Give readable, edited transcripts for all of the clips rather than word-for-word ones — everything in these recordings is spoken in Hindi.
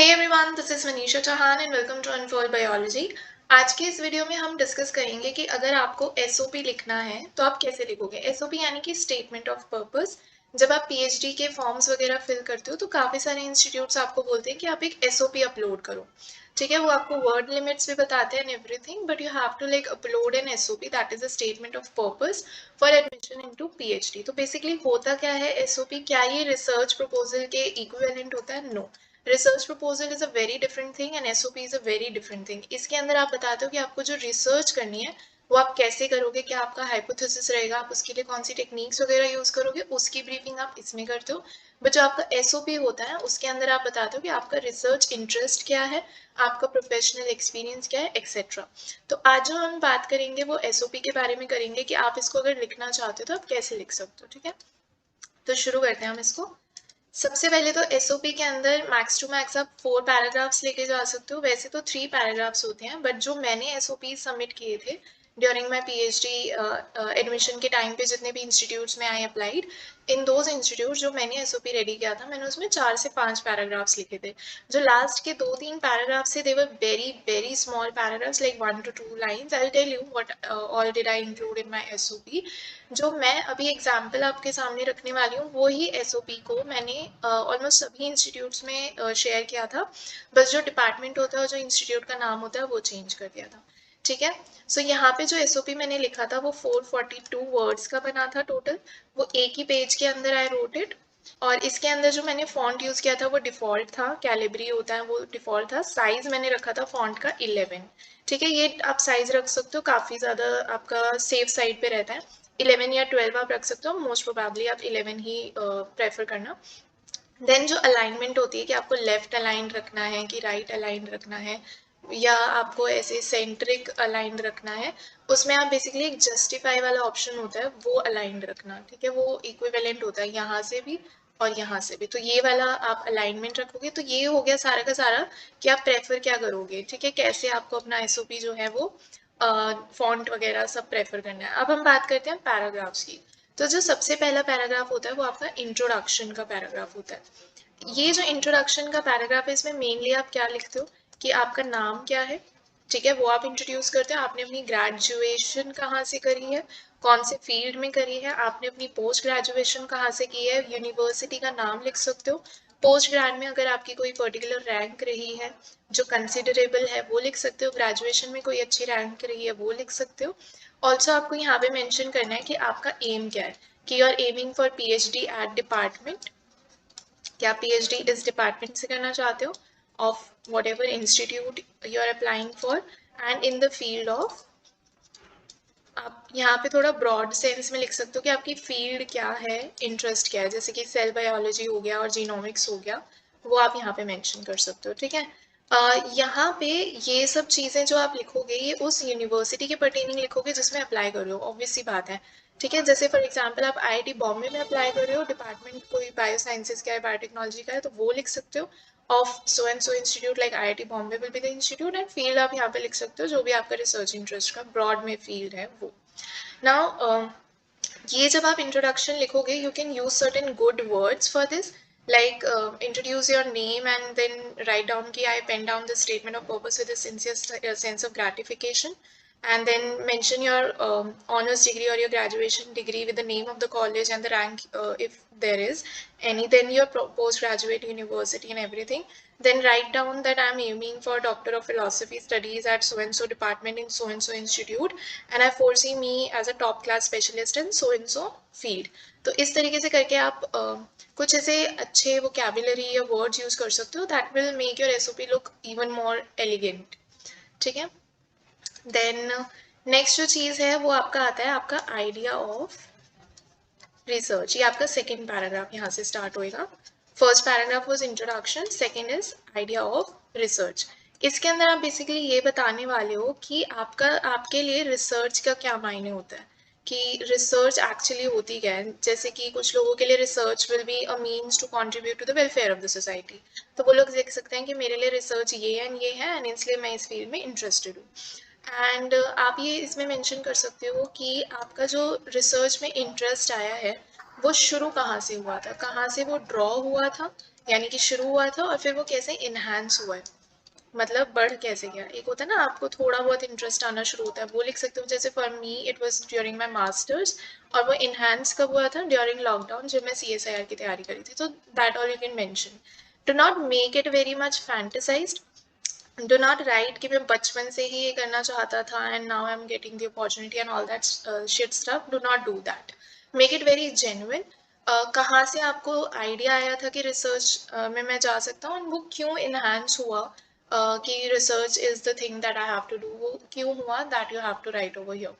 Hey everyone, this is Manisha Chauhan and welcome to Unfold Biology. आज के इस वीडियो में हम डिस्कस करेंगे कि अगर आपको SOP लिखना है तो आप कैसे लिखोगे। SOP यानी कि स्टेटमेंट ऑफ पर्पस। जब आप PhD के फॉर्म्स वगैरह फिल करते हो तो काफ़ी सारे इंस्टीट्यूट्स आपको बोलते हैं कि आप एक SOP अपलोड करो, ठीक है। वो आपको वर्ड लिमिट्स भी बताते हैं everything, but you have to like upload an SOP that is a statement of purpose for admission into PhD। तो बेसिकली होता क्या है SOP? क्या ये रिसर्च प्रपोजल के इक्विवेलेंट होता है? No. Research proposal is a very different thing and SOP is a very different thing. इसके अंदर आप बताते हो कि आपको जो रिसर्च करनी है वो आप कैसे करोगे, क्या आपका हाइपोथेसिस रहेगा, आप उसके लिए कौन सी टेक्निक्स वगैरह यूज करोगे, उसकी ब्रीफिंग आप इसमें करते हो। बट जो आपका SOP होता है उसके अंदर आप बताते हो कि आपका रिसर्च इंटरेस्ट क्या है, आपका प्रोफेशनल एक्सपीरियंस क्या है, एक्सेट्रा। तो आज जो हम बात करेंगे वो SOP के बारे में करेंगे कि आप इसको अगर लिखना चाहते हो तो आप कैसे लिख सकते हो, ठीक है। तो शुरू करते हैं हम इसको। सबसे पहले तो SOP के अंदर मैक्स टू मैक्स आप 4 पैराग्राफ्स लेके जा सकते हो। वैसे तो 3 पैराग्राफ्स होते हैं, बट जो मैंने SOP सबमिट किए थे ड्यूरिंग माई PhD एडमिशन के टाइम पे, जितने भी इंस्टीट्यूट्स में I applied, in those institute जो मैंने SOP रेडी किया था, मैंने उसमें 4 से 5 पैराग्राफ्स लिखे थे। जो लास्ट के 2-3 पैराग्राफ्स थे, they were very very small paragraphs, like 1 to 2 lines. I will tell you what all did I include in my SOP। जो मैं अभी एग्जाम्पल आपके सामने रखने वाली हूँ वो ही SOP को मैंने ऑलमोस्ट सभी इंस्टीट्यूट्स में शेयर किया था। बस जो डिपार्टमेंट होता है, जो इंस्टीट्यूट का नाम होता है, वो चेंज कर दिया था, ठीक है। सो यहाँ पे जो SOP मैंने लिखा था वो 442 वर्ड्स का बना था टोटल। वो एक ही पेज के अंदर आई रोट इट। और इसके अंदर जो मैंने फॉन्ट यूज़ किया था वो डिफ़ॉल्ट था, कैलिब्री होता है वो डिफ़ॉल्ट था। साइज़ मैंने रखा था फॉन्ट का 11, ठीक है। ये आप साइज़ रख सकते हो, काफ़ी ज़्यादा आपका सेफ साइड पे रहता है। 11 या 12 आप रख सकते हो, मोस्ट प्रोबेबली आप 11 ही प्रेफर करना। देन जो अलाइनमेंट होती है कि आपको लेफ्ट अलाइन रखना है कि राइट अलाइन रखना है, या आपको ऐसे सेंट्रिक अलाइन रखना है, उसमें आप बेसिकली एक जस्टिफाई वाला ऑप्शन होता है वो अलाइन रखना, ठीक है। वो इक्विवेलेंट होता है यहाँ से भी और यहाँ से भी, तो ये वाला आप अलाइनमेंट रखोगे। तो ये हो गया सारा का सारा कि आप प्रेफर क्या करोगे, ठीक है, कैसे आपको अपना SOP जो है वो फॉन्ट वगैरह सब प्रेफर करना है। अब हम बात करते हैं पैराग्राफ्स की। तो जो सबसे पहला पैराग्राफ होता है वो आपका इंट्रोडक्शन का पैराग्राफ होता है। ये जो इंट्रोडक्शन का पैराग्राफ है, इसमें मेनली आप क्या लिखते हो कि आपका नाम क्या है, ठीक है, वो आप इंट्रोड्यूस करते हो। आपने अपनी ग्रेजुएशन कहाँ से करी है, कौन से फील्ड में करी है, आपने अपनी पोस्ट ग्रेजुएशन कहाँ से की है, यूनिवर्सिटी का नाम लिख सकते हो। पोस्ट ग्रेड में अगर आपकी कोई पर्टिकुलर रैंक रही है जो कंसिडरेबल है वो लिख सकते हो। ग्रेजुएशन में कोई अच्छी रैंक रही है वो लिख सकते हो। ऑल्सो आपको यहाँ पे मेंशन करना है कि आपका एम क्या है, कि you are aiming for PhD at department, क्या PhD इस डिपार्टमेंट से करना चाहते हो of whatever institute you are applying for, and in the field of. आप यहाँ पे थोड़ा ब्रॉड सेंस में लिख सकते हो कि आपकी फील्ड क्या है, इंटरेस्ट क्या है, जैसे कि सेल बायोलॉजी हो गया और जीनोमिक्स हो गया, वो आप यहाँ पे मेंशन कर सकते हो, ठीक है। यहाँ पे ये सब चीज़ें जो आप लिखोगे ये उस यूनिवर्सिटी के पर्टेनिंग लिखोगे जिसमें अप्लाई कर रहे हो, ऑब्वियस सी बात है, ठीक है। जैसे फॉर एग्जांपल आप IIT बॉम्बे में अप्लाई कर रहे हो, डिपार्टमेंट कोई बायोसाइंसेज का है, बायोटेक्नोलॉजी का है, तो वो लिख सकते हो of so and so institute, like IIT Bombay will be the institute, and field आप यहाँ पे लिख सकते हो जो भी आपका रिसर्च इंटरेस्ट का ब्रॉड में फील्ड है वो। नाउ ये जब आप इंट्रोडक्शन लिखोगे you can use certain good words for this, like introduce your name and then write down ki I pen down the statement of purpose with a sincere sense of gratification, and then mention your honors degree or your graduation degree with the name of the college and the rank, if there is any, then your postgraduate university and everything. Then write down that I'm aiming for Doctor of Philosophy studies at so and so department in so and so institute, and I foresee me as a top class specialist in so and so field. तो इस तरीके से करके आप कुछ ऐसे अच्छे वोकैबुलरी या वर्ड्स यूज कर सकते हो that will make your SOP look even more elegant, ठीक है। देन नेक्स्ट जो चीज़ है वो आपका आता है आपका आइडिया ऑफ रिसर्च। ये आपका सेकेंड पैराग्राफ यहाँ से स्टार्ट होएगा। First paragraph was introduction, second is idea of research. इसके अंदर आप बेसिकली ये बताने वाले हो कि आपके लिए रिसर्च का क्या मायने होता है, कि रिसर्च एक्चुअली होती क्या है। जैसे कि कुछ लोगों के लिए research will be a means to contribute to the welfare of the society, तो वो लोग देख सकते हैं कि मेरे लिए रिसर्च ये है एंड इसलिए मैं इस फील्ड में इंटरेस्टेड हूँ। एंड आप ये इसमें मेंशन कर सकते हो कि आपका जो रिसर्च में इंटरेस्ट आया है वो शुरू कहाँ से हुआ था, कहाँ से वो ड्रॉ हुआ था, यानी कि शुरू हुआ था और फिर वो कैसे इन्हांस हुआ है, मतलब बढ़ कैसे गया। एक होता है ना आपको थोड़ा बहुत इंटरेस्ट आना शुरू होता है, वो लिख सकते हो। जैसे for me it was during my masters, और वो इन्हांस कब हुआ था, ड्यूरिंग लॉकडाउन जब मैं CSIR की तैयारी करी थी। तो that all you can mention. Do not make it very much fantasized, do not write कि मैं बचपन से ही ये करना चाहता था and now I am getting the opportunity and all that shit stuff. Do not do that, make it very genuine. कहाँ से आपको आइडिया आया था कि रिसर्च में मैं जा सकता हूँ, वो क्यों इन्हांस हुआ, कि research is the thing that I have to do, वो क्यों हुआ, that you have to write over here.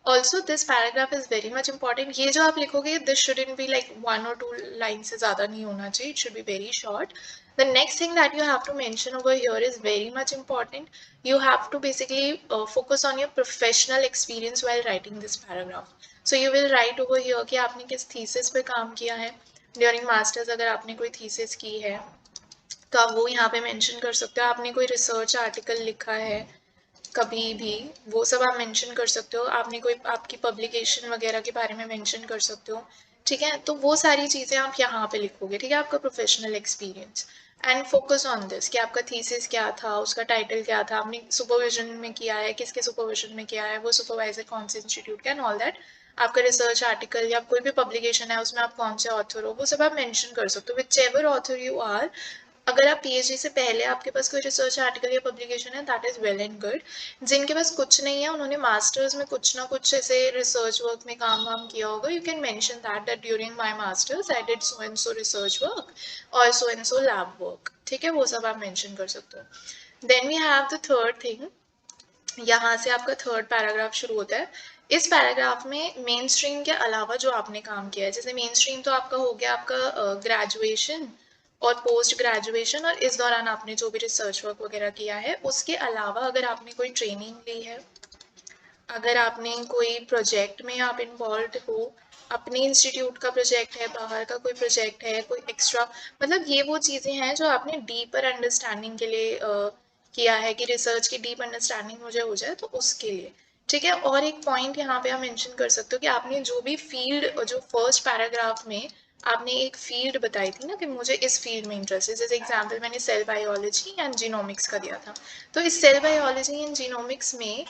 Also this paragraph is very much important. ये जो आप लिखोगे this shouldn't be like 1 or 2 line से ज़्यादा नहीं होना चाहिए, it should be very short. The next thing that you have to mention over here is very much important. You have to basically focus on your professional experience while writing this paragraph. So you will write over here कि आपने किस thesis पे काम किया है during masters. अगर आपने कोई thesis की है तो आप वो यहाँ पे mention कर सकते हो. आपने कोई research article लिखा है कभी भी, वो सब आप मेंशन कर सकते हो. आपने कोई आपकी पब्लिकेशन वगैरह के बारे में मेंशन कर सकते हो. ठीक है, तो वो सारी चीज़ें आप यहाँ पे लिखोगे. ठीक है, आपका professional experience and focus on this कि आपका थीसिस क्या था, उसका टाइटल क्या था, आपने सुपरविजन में किया है, किसके सुपरविजन में किया है, वो सुपरवाइजर कौन से इंस्टीट्यूट का, एंड ऑल दैट. आपका रिसर्च आर्टिकल या कोई भी पब्लिकेशन है उसमें आप कौन से ऑथर हो, वो सब आप मेंशन कर सकते हो. Whichever author you are, अगर आप PhD से पहले आपके पास कोई रिसर्च आर्टिकल या पब्लिकेशन है, that is well and good. जिनके पास कुछ नहीं है, उन्होंने मास्टर्स में कुछ ना कुछ ऐसे रिसर्च वर्क में काम वाम किया होगा, you can mention that during my masters I did so and so research work और so and so lab work. ठीक है, वो सब आप मेंशन कर सकते हो. Then we have the third thing. यहाँ से आपका थर्ड पैराग्राफ शुरू होता है. इस पैराग्राफ में मेन स्ट्रीम के अलावा जो आपने काम किया है, जैसे मेन स्ट्रीम तो आपका हो गया आपका ग्रेजुएशन और पोस्ट ग्रेजुएशन, और इस दौरान आपने जो भी रिसर्च वर्क वगैरह किया है, उसके अलावा अगर आपने कोई ट्रेनिंग ली है, अगर आपने कोई प्रोजेक्ट में आप इन्वॉल्व हो, अपने इंस्टीट्यूट का प्रोजेक्ट है, बाहर का कोई प्रोजेक्ट है, कोई एक्स्ट्रा, मतलब ये वो चीज़ें हैं जो आपने डीपर अंडरस्टैंडिंग के लिए किया है कि रिसर्च की डीप अंडरस्टैंडिंग मुझे हो जाए, तो उसके लिए. ठीक है, और एक पॉइंट यहाँ पे आप मेंशन कर सकते हो कि आपने जो भी फील्ड, जो फर्स्ट पैराग्राफ में आपने एक फील्ड बताई थी ना कि मुझे इस फील्ड में इंटरेस्ट है, जैसे एग्जांपल मैंने सेल बायोलॉजी एंड जीनोमिक्स का दिया था. तो इस सेल बायोलॉजी एंड जीनोमिक्स में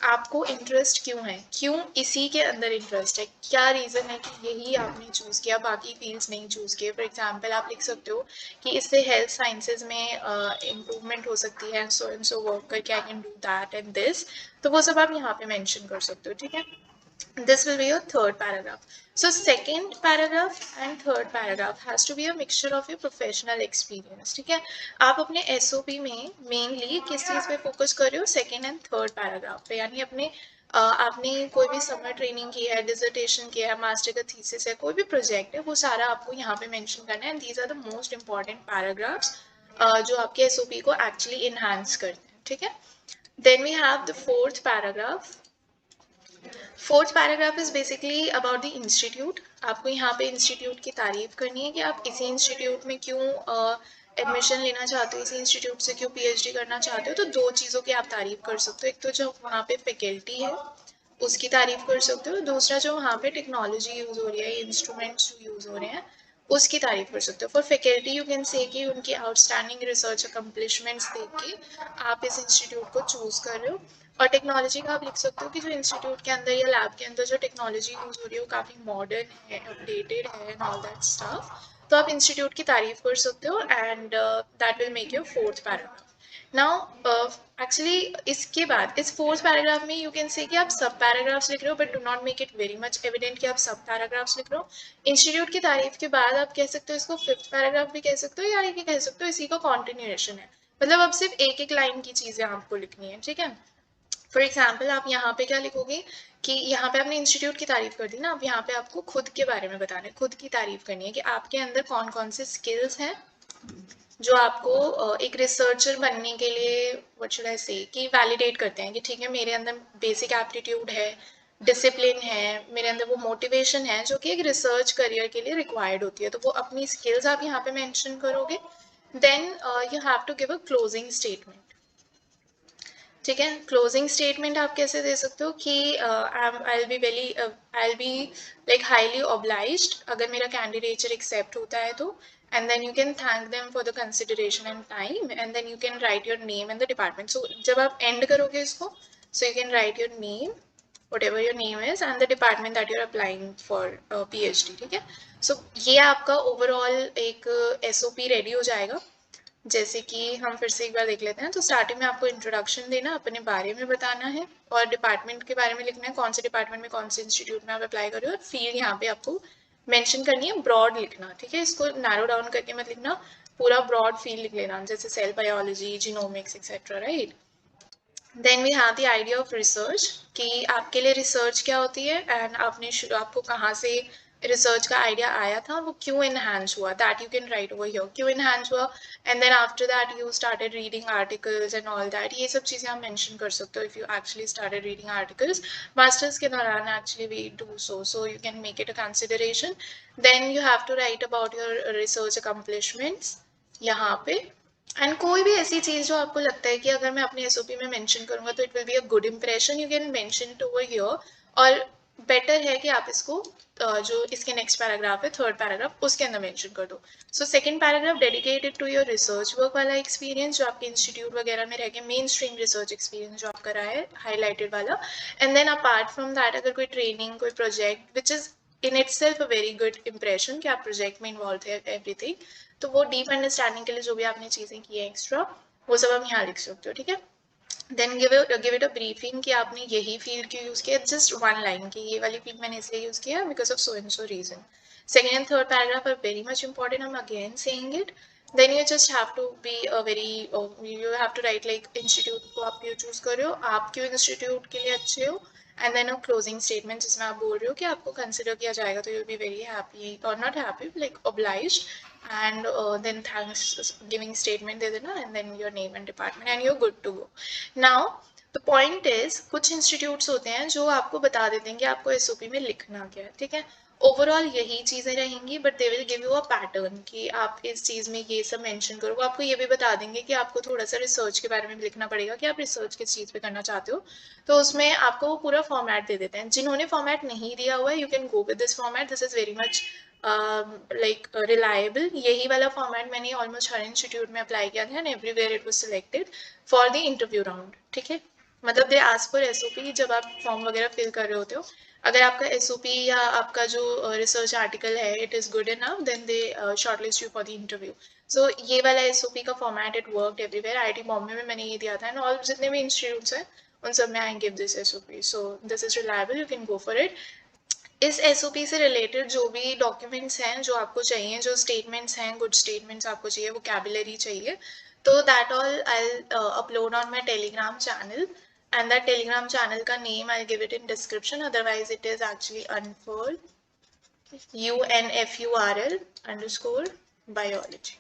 आपको इंटरेस्ट क्यों है, क्यों इसी के अंदर इंटरेस्ट है, क्या रीज़न है कि यही आपने चूज़ किया, बाकी फील्ड्स नहीं चूज़ किए. फॉर एग्जांपल आप लिख सकते हो कि इससे हेल्थ साइंसेज में इम्प्रूवमेंट हो सकती है, सो एंड सो वर्क करके I can do that and this. तो वो सब आप यहाँ पे मेंशन कर सकते हो. ठीक है, this will be your third paragraph. So second paragraph and third paragraph has to be a mixture of your professional experience. ठीक है, आप अपने SOP में मेनली किस चीज़ पे फोकस कर रहे हो, सेकेंड एंड थर्ड पैराग्राफ पे. यानी अपने आपने कोई भी समर ट्रेनिंग की है, डिसर्टेशन किया है, मास्टर का थीसिस है, कोई भी प्रोजेक्ट है, वो सारा आपको यहाँ पे मेंशन करना है. And these are the most important paragraphs जो आपके SOP को एक्चुअली इन्हांस करते हैं. ठीक है, then we have the fourth paragraph. Fourth paragraph is basically about the institute. आपको यहाँ पे इंस्टीट्यूट की तारीफ करनी है कि आप इसी इंस्टीट्यूट में क्यों एडमिशन लेना चाहते हो, इसी इंस्टीट्यूट से क्यों PhD करना चाहते हो. तो दो चीज़ों की आप तारीफ कर सकते हो. एक तो जो वहाँ पे फैकल्टी है उसकी तारीफ कर सकते हो, दूसरा जो वहाँ पे टेक्नोलॉजी यूज़ हो रही है, इंस्ट्रूमेंट्स जो यूज़ हो रहे हैं, उसकी तारीफ कर सकते हो. For faculty you can say कि उनकी आउटस्टैंडिंग रिसर्च अकम्पलिशमेंट्स देख के आप इस इंस्टीट्यूट को चूज़ कर रहे हो. और टेक्नोलॉजी का आप लिख सकते हो कि जो इंस्टीट्यूट के अंदर या लैब के अंदर जो टेक्नोलॉजी यूज़ हो रही है वो काफ़ी मॉडर्न है, अपडेटेड है एंड ऑल दैट स्टफ. तो आप इंस्टीट्यूट की तारीफ कर सकते हो and that will make your fourth paragraph. Now actually इसके बाद इस फोर्थ पैराग्राफ में यू कैन से कि आप सब पैराग्राफ्स लिख रहे हो, but do not make it very much evident कि आप सब पैराग्राफ्स लिख रहे हो. इंस्टीट्यूट की तारीफ के बाद आप कह सकते हो इसको फिफ्थ पैराग्राफ भी कह सकते हो, या ये कह सकते हो इसी का कॉन्टिन्यूएशन है. मतलब अब सिर्फ एक एक लाइन की चीज़ें आपको लिखनी है. ठीक है, फॉर एग्जाम्पल आप यहाँ पे क्या लिखोगे कि यहाँ पे आपने इंस्टीट्यूट की तारीफ कर दी ना, अब यहाँ पे आपको खुद के बारे में बताना है, खुद की तारीफ करनी है कि आपके अंदर कौन कौन से स्किल्स हैं जो आपको एक रिसर्चर बनने के लिए व्हाट शुड आई से कि वैलिडेट करते हैं कि ठीक है मेरे अंदर बेसिक एप्टीट्यूड है, डिसिप्लिन है, मेरे अंदर वो मोटिवेशन है जो कि एक रिसर्च करियर के लिए रिक्वायर्ड होती है. तो वो अपनी स्किल्स आप यहाँ पे मेंशन करोगे. Then you have to give a closing statement. ठीक है, क्लोजिंग स्टेटमेंट आप कैसे दे सकते हो कि I will be like highly obliged अगर मेरा कैंडिडेचर एक्सेप्ट होता है तो, and then you can thank them for the consideration and time, and then you can write your name and the department. So जब आप end करोगे इसको, so you can write your name, whatever your name is, and the department that you're applying for PhD, ठीक है. So ये आपका overall एक SOP ready हो जाएगा. जैसे कि हम फिर से एक बार देख लेते हैं. तो स्टार्टिंग में आपको इंट्रोडक्शन देना, अपने बारे में बताना है और डिपार्टमेंट के बारे में लिखना है, कौन से डिपार्टमेंट में कौन से इंस्टीट्यूट में आप अप्लाई कर रहे हो, और फील्ड यहाँ पे आपको मेंशन करनी है. ब्रॉड लिखना, ठीक है, इसको नैरो डाउन करके मत लिखना, पूरा ब्रॉड फील्ड लिख लेना, जैसे cell biology, genomics etcetera, right. Then we have the idea of research, कि आपके लिए रिसर्च क्या होती है एंड आपको कहाँ से रिसर्च का आइडिया आया था, वो क्यों इनहांस हुआ, that you can write over here, क्यों इनहांस हुआ. And then after that you started reading articles and all that, ये सब चीज़ें आप मेंशन कर सकते हो. If you actually started reading articles masters के दौरान, actually we do so you can make it a consideration. Then you have to write about your research accomplishments यहाँ पे. एंड कोई भी ऐसी चीज़ जो आपको लगता है कि अगर मैं अपने SOP में मेंशन करूंगा तो it will be a good impression, you can mention it over here. और बेटर है कि आप इसको जो इसके नेक्स्ट पैराग्राफ है, थर्ड पैराग्राफ, उसके अंदर मेंशन कर दो. So second paragraph dedicated to your research work वाला एक्सपीरियंस, जो आपके इंस्टीट्यूट वगैरह में रह के मेन स्ट्रीम रिसर्च एक्सपीरियंस जो आपका रहा है, हाईलाइटेड वाला. And then apart from that, अगर कोई ट्रेनिंग, कोई project which is in itself a very good impression कि आप प्रोजेक्ट में इन्वॉल्व थे, एवरीथिंग, तो वो डीप अंडरस्टैंडिंग के लिए जो भी आपने चीज़ें की है एक्स्ट्रा, वो सब आप यहाँ लिख सकते हो, ठीक है. Then give it a briefing कि आपने यही फील्ड क्यों यूज़ किया, जस्ट वन लाइन कि ये वाली फील्ड मैंने इसलिए यूज़ किया because of so and so reason. Second and third paragraph are very much important, I am again saying it. Then you just have to be a very, you have to write like institute को आप क्यों चूज़ कर रहे हो, आप क्यों इंस्टीट्यूट के लिए अच्छे हो, and then a closing statement जिसमें आप बोल रहे हो कि आपको कंसिडर किया जाएगा तो you will be very happy और not happy, like obliged. And then thanks giving statement दे देना, and then your name and department, and you're good to go. Now the point is, कुछ इंस्टीट्यूट्स होते हैं जो आपको बता देते हैं कि आपको SOP में लिखना क्या है, ठीक है. ओवरऑल यही चीज़ें रहेंगी, but they will give you a pattern कि आप इस चीज़ में ये सब मेंशन करो. वो आपको ये भी बता देंगे कि आपको थोड़ा सा रिसर्च के बारे में लिखना पड़ेगा कि आप रिसर्च किस चीज़ पे करना चाहते हो, तो उसमें आपको वो पूरा फॉर्मेट दे देते हैं. जिन्होंने फॉर्मेट नहीं दिया हुआ है, you can go with this format, this is very much like reliable. यही वाला फॉर्मेट मैंने ऑलमोस्ट हर इंस्टीट्यूट में अप्लाई किया था, and everywhere it was selected for the interview round, ठीक है. मतलब दे आस्क फॉर SOP जब आप फॉर्म वगैरह फिल कर रहे होते हो. अगर आपका SOP या आपका जो रिसर्च आर्टिकल है it is good enough, then they shortlist you for the interview. So ये वाला SOP का format it worked everywhere. IIT Bombay में मैंने ये दिया था, एंड ऑल जितने भी इंस्टीट्यूट्स हैं उन सब में I give this SOP. So this is reliable, you can go for it. इस SOP से रिलेटेड जो भी डॉक्यूमेंट्स हैं जो आपको चाहिए, जो स्टेटमेंट्स हैं, गुड स्टेटमेंट्स आपको चाहिए, वोकैबुलरी चाहिए, तो that all I upload on my Telegram channel, and that telegram channel ka name I'll give it in description, otherwise it is actually unfurl_biology.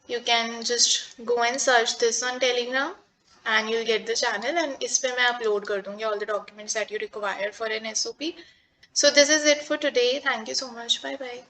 You can just go and search this on telegram and you'll get the channel, and इस पे मैं upload कर दूँगी all the documents that you require for an SOP. So this is it for today. Thank you so much. Bye bye.